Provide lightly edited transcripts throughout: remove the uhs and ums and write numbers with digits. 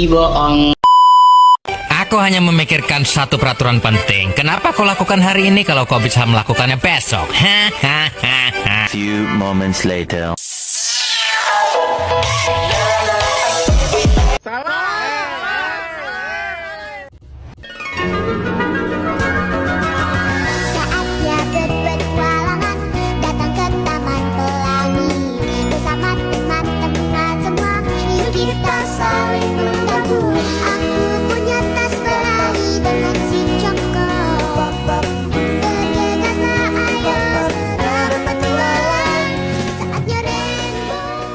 bohong. Aku hanya memikirkan satu peraturan penting. Kenapa kau lakukan hari ini kalau kau bisa melakukannya besok? Hahaha. Few moments later. Saatnya berpetualangan, datang ke Taman Pelangi. Bersama teman-teman semua, yuk kita saling membantu. Aku punya tas pelangi dengan si Coko. Bergegaslah ayo, berpetualang. Saatnya rainbow.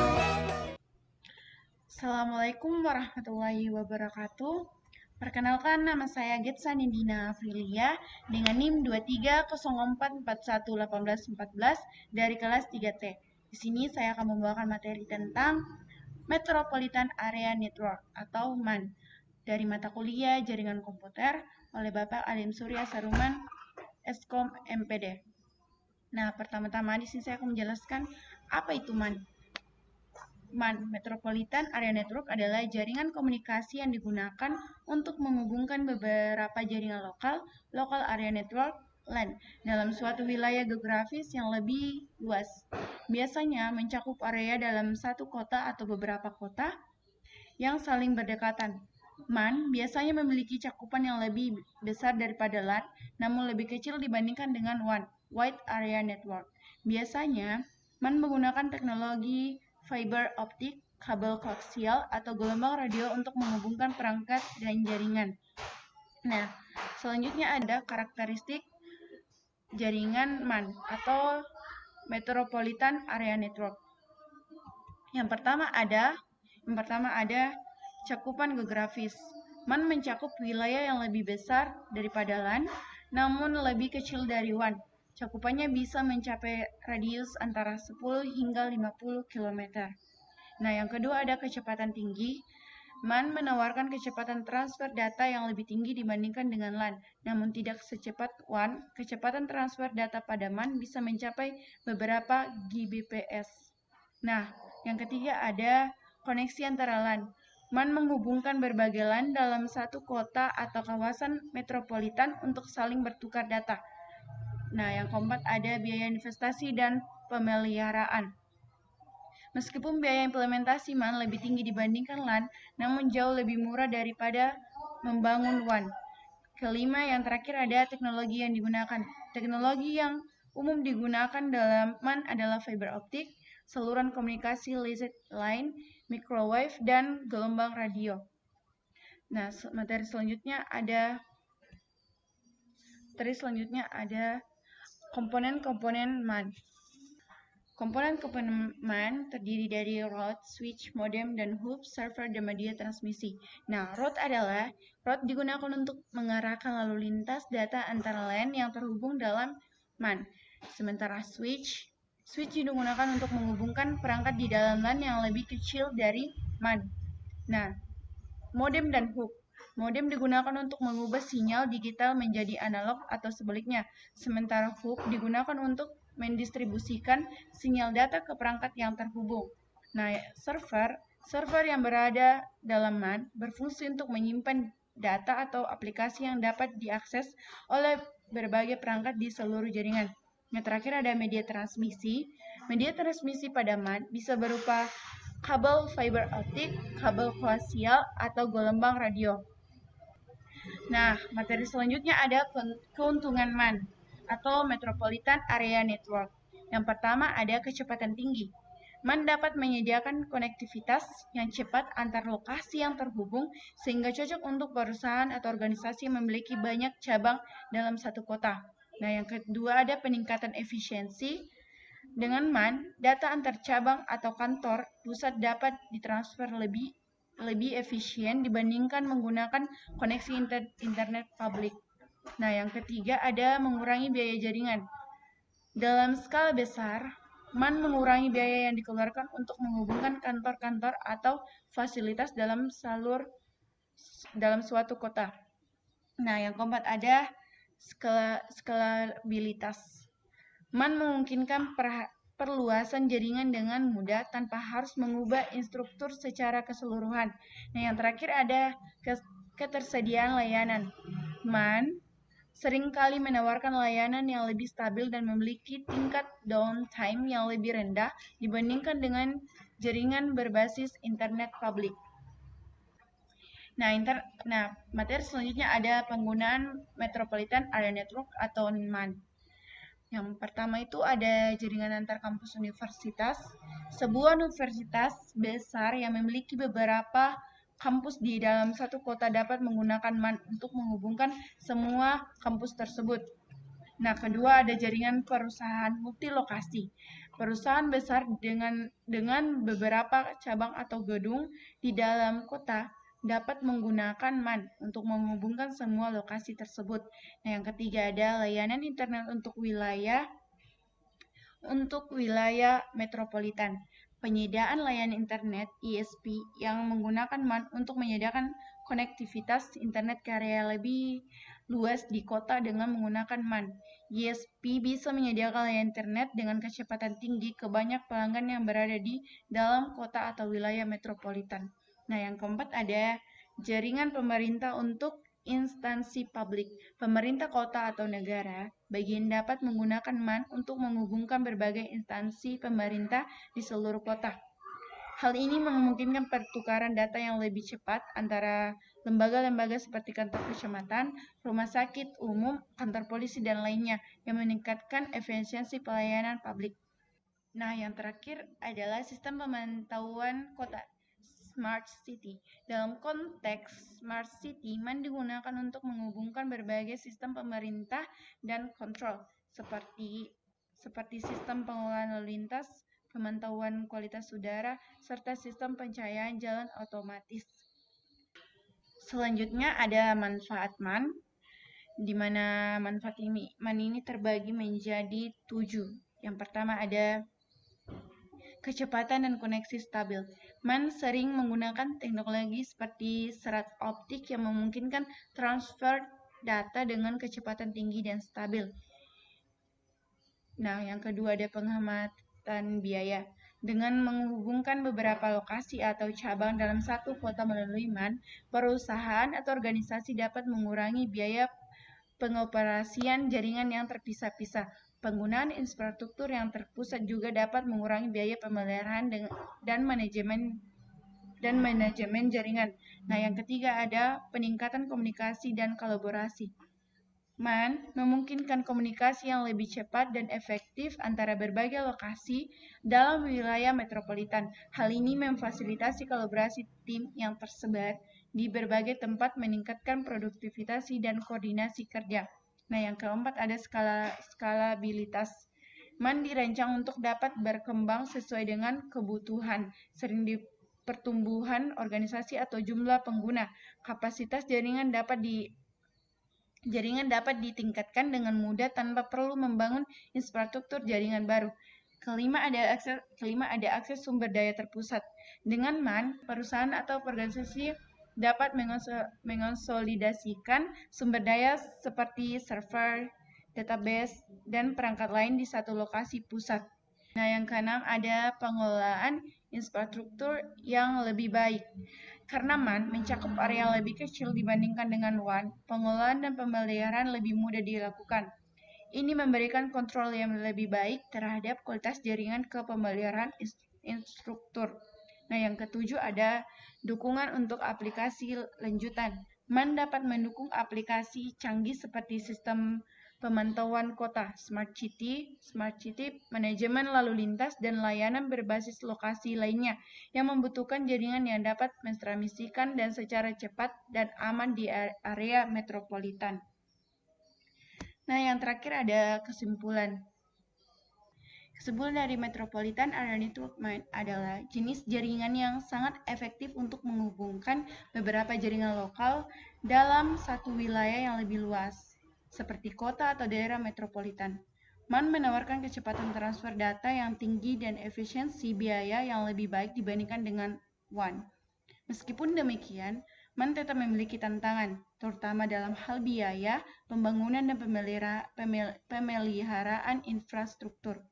Assalamualaikum warahmatullahi wabarakatuh. Perkenalkan, nama saya Getsa Nindina Afrilia dengan NIM 2304411814 dari kelas 3T. Di sini saya akan membawakan materi tentang Metropolitan Area Network atau MAN dari mata kuliah Jaringan Komputer oleh Bapak Alim Surya Saruman, Eskom MPD. Nah, pertama-tama di sini saya akan menjelaskan apa itu MAN. MAN, Metropolitan Area Network, adalah jaringan komunikasi yang digunakan untuk menghubungkan beberapa jaringan lokal, Local Area Network, LAN, dalam suatu wilayah geografis yang lebih luas. Biasanya mencakup area dalam satu kota atau beberapa kota yang saling berdekatan. MAN biasanya memiliki cakupan yang lebih besar daripada LAN, namun lebih kecil dibandingkan dengan WAN, Wide Area Network. Biasanya, MAN menggunakan teknologi fiber optik, kabel koaksial, atau gelombang radio untuk menghubungkan perangkat dan jaringan. Nah, selanjutnya ada karakteristik jaringan MAN atau Metropolitan Area Network. Yang pertama ada cakupan geografis. MAN mencakup wilayah yang lebih besar daripada LAN, namun lebih kecil dari WAN. Cakupannya bisa mencapai radius antara 10 hingga 50 km. Nah, yang kedua ada kecepatan tinggi. MAN menawarkan kecepatan transfer data yang lebih tinggi dibandingkan dengan LAN, namun tidak secepat WAN. Kecepatan transfer data pada MAN bisa mencapai beberapa Gbps. Nah, yang ketiga ada koneksi antara LAN. MAN menghubungkan berbagai LAN dalam satu kota atau kawasan metropolitan untuk saling bertukar data. Nah, yang keempat ada biaya investasi dan pemeliharaan. Meskipun biaya implementasi MAN lebih tinggi dibandingkan LAN, namun jauh lebih murah daripada membangun WAN. Kelima, yang terakhir ada teknologi yang digunakan. Teknologi yang umum digunakan dalam MAN adalah fiber optik, saluran komunikasi listrik line, microwave, dan gelombang radio. Nah, materi selanjutnya ada komponen-komponen MAN. Komponen-komponen MAN terdiri dari route, switch, modem, dan hub, server, dan media transmisi. Nah, route digunakan untuk mengarahkan lalu lintas data antara LAN yang terhubung dalam MAN. Sementara switch digunakan untuk menghubungkan perangkat di dalam LAN yang lebih kecil dari MAN. Nah, modem dan hub. Modem digunakan untuk mengubah sinyal digital menjadi analog atau sebaliknya, sementara hub digunakan untuk mendistribusikan sinyal data ke perangkat yang terhubung. Nah, server yang berada dalam MAN berfungsi untuk menyimpan data atau aplikasi yang dapat diakses oleh berbagai perangkat di seluruh jaringan. Yang terakhir ada media transmisi. Media transmisi pada MAN bisa berupa kabel fiber optik, kabel koaksial, atau gelombang radio. Nah, materi selanjutnya ada keuntungan MAN atau Metropolitan Area Network. Yang pertama ada kecepatan tinggi. MAN dapat menyediakan konektivitas yang cepat antar lokasi yang terhubung sehingga cocok untuk perusahaan atau organisasi yang memiliki banyak cabang dalam satu kota. Nah, yang kedua ada peningkatan efisiensi. Dengan MAN, data antar cabang atau kantor pusat dapat ditransfer lebih efisien dibandingkan menggunakan koneksi internet publik. Nah, yang ketiga ada mengurangi biaya jaringan. Dalam skala besar, MAN mengurangi biaya yang dikeluarkan untuk menghubungkan kantor-kantor atau fasilitas dalam suatu kota. Nah, yang keempat ada skalabilitas. MAN memungkinkan perluasan jaringan dengan mudah tanpa harus mengubah infrastruktur secara keseluruhan. Nah, yang terakhir ada ketersediaan layanan. MAN seringkali menawarkan layanan yang lebih stabil dan memiliki tingkat downtime yang lebih rendah dibandingkan dengan jaringan berbasis internet publik. Nah, materi selanjutnya ada penggunaan Metropolitan Area Network atau MAN. Yang pertama itu ada jaringan antar kampus universitas. Sebuah universitas besar yang memiliki beberapa kampus di dalam satu kota dapat menggunakan MAN untuk menghubungkan semua kampus tersebut. Nah, kedua ada jaringan perusahaan multilokasi. Perusahaan besar dengan beberapa cabang atau gedung di dalam kota dapat menggunakan MAN untuk menghubungkan semua lokasi tersebut. Nah, yang ketiga ada layanan internet untuk wilayah metropolitan. Penyediaan layanan internet ISP yang menggunakan MAN untuk menyediakan konektivitas internet ke area lebih luas di kota dengan menggunakan MAN. ISP bisa menyediakan layanan internet dengan kecepatan tinggi ke banyak pelanggan yang berada di dalam kota atau wilayah metropolitan. Nah, yang keempat ada jaringan pemerintah untuk instansi publik. Pemerintah kota atau negara bagian dapat menggunakan MAN untuk menghubungkan berbagai instansi pemerintah di seluruh kota. Hal ini memungkinkan pertukaran data yang lebih cepat antara lembaga-lembaga seperti kantor kecamatan, rumah sakit umum, kantor polisi, dan lainnya yang meningkatkan efisiensi pelayanan publik. Nah, yang terakhir adalah sistem pemantauan kota. Smart City. Dalam konteks Smart City, MAN digunakan untuk menghubungkan berbagai sistem pemerintah dan kontrol, seperti sistem pengelolaan lalu lintas, pemantauan kualitas udara, serta sistem pencahayaan jalan otomatis. Selanjutnya ada manfaat MAN, di mana manfaat MAN ini terbagi menjadi 7. Yang pertama ada kecepatan dan koneksi stabil. MAN sering menggunakan teknologi seperti serat optik yang memungkinkan transfer data dengan kecepatan tinggi dan stabil. Nah, yang kedua ada penghematan biaya. Dengan menghubungkan beberapa lokasi atau cabang dalam satu kota melalui MAN, perusahaan atau organisasi dapat mengurangi biaya pengoperasian jaringan yang terpisah-pisah. Penggunaan infrastruktur yang terpusat juga dapat mengurangi biaya pemeliharaan dan manajemen jaringan. Nah, yang ketiga ada peningkatan komunikasi dan kolaborasi. MAN memungkinkan komunikasi yang lebih cepat dan efektif antara berbagai lokasi dalam wilayah metropolitan. Hal ini memfasilitasi kolaborasi tim yang tersebar di berbagai tempat, meningkatkan produktivitas dan koordinasi kerja. Nah, yang keempat ada skalabilitas. MAN dirancang untuk dapat berkembang sesuai dengan kebutuhan, sering di pertumbuhan organisasi atau jumlah pengguna. Kapasitas jaringan dapat ditingkatkan dengan mudah tanpa perlu membangun infrastruktur jaringan baru. Kelima ada akses sumber daya terpusat. Dengan MAN, perusahaan atau organisasi dapat mengonsolidasikan sumber daya seperti server, database, dan perangkat lain di satu lokasi pusat. Nah, yang keenam ada pengelolaan infrastruktur yang lebih baik. Karena MAN mencakup area lebih kecil dibandingkan dengan WAN, pengelolaan dan pemeliharaan lebih mudah dilakukan. Ini memberikan kontrol yang lebih baik terhadap kualitas jaringan ke pemeliharaan infrastruktur. Nah, yang ketujuh ada dukungan untuk aplikasi lanjutan. MAN dapat mendukung aplikasi canggih seperti sistem pemantauan kota, Smart City, manajemen lalu lintas, dan layanan berbasis lokasi lainnya yang membutuhkan jaringan yang dapat mentransmisikan dan secara cepat dan aman di area metropolitan. Nah, yang terakhir ada kesimpulan. Kesimpulan dari Metropolitan Area Network MAN adalah jenis jaringan yang sangat efektif untuk menghubungkan beberapa jaringan lokal dalam satu wilayah yang lebih luas, seperti kota atau daerah metropolitan. MAN menawarkan kecepatan transfer data yang tinggi dan efisiensi biaya yang lebih baik dibandingkan dengan WAN. Meskipun demikian, MAN tetap memiliki tantangan, terutama dalam hal biaya, pembangunan, dan pemeliharaan infrastruktur.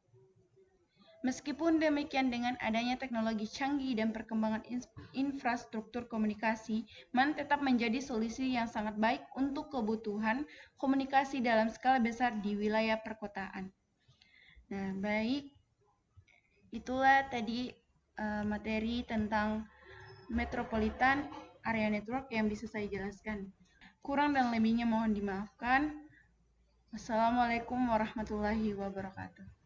Meskipun demikian, dengan adanya teknologi canggih dan perkembangan infrastruktur komunikasi, MAN tetap menjadi solusi yang sangat baik untuk kebutuhan komunikasi dalam skala besar di wilayah perkotaan. Nah, baik, itulah tadi materi tentang Metropolitan Area Network yang bisa saya jelaskan. Kurang dan lebihnya mohon dimaafkan. Wassalamualaikum warahmatullahi wabarakatuh.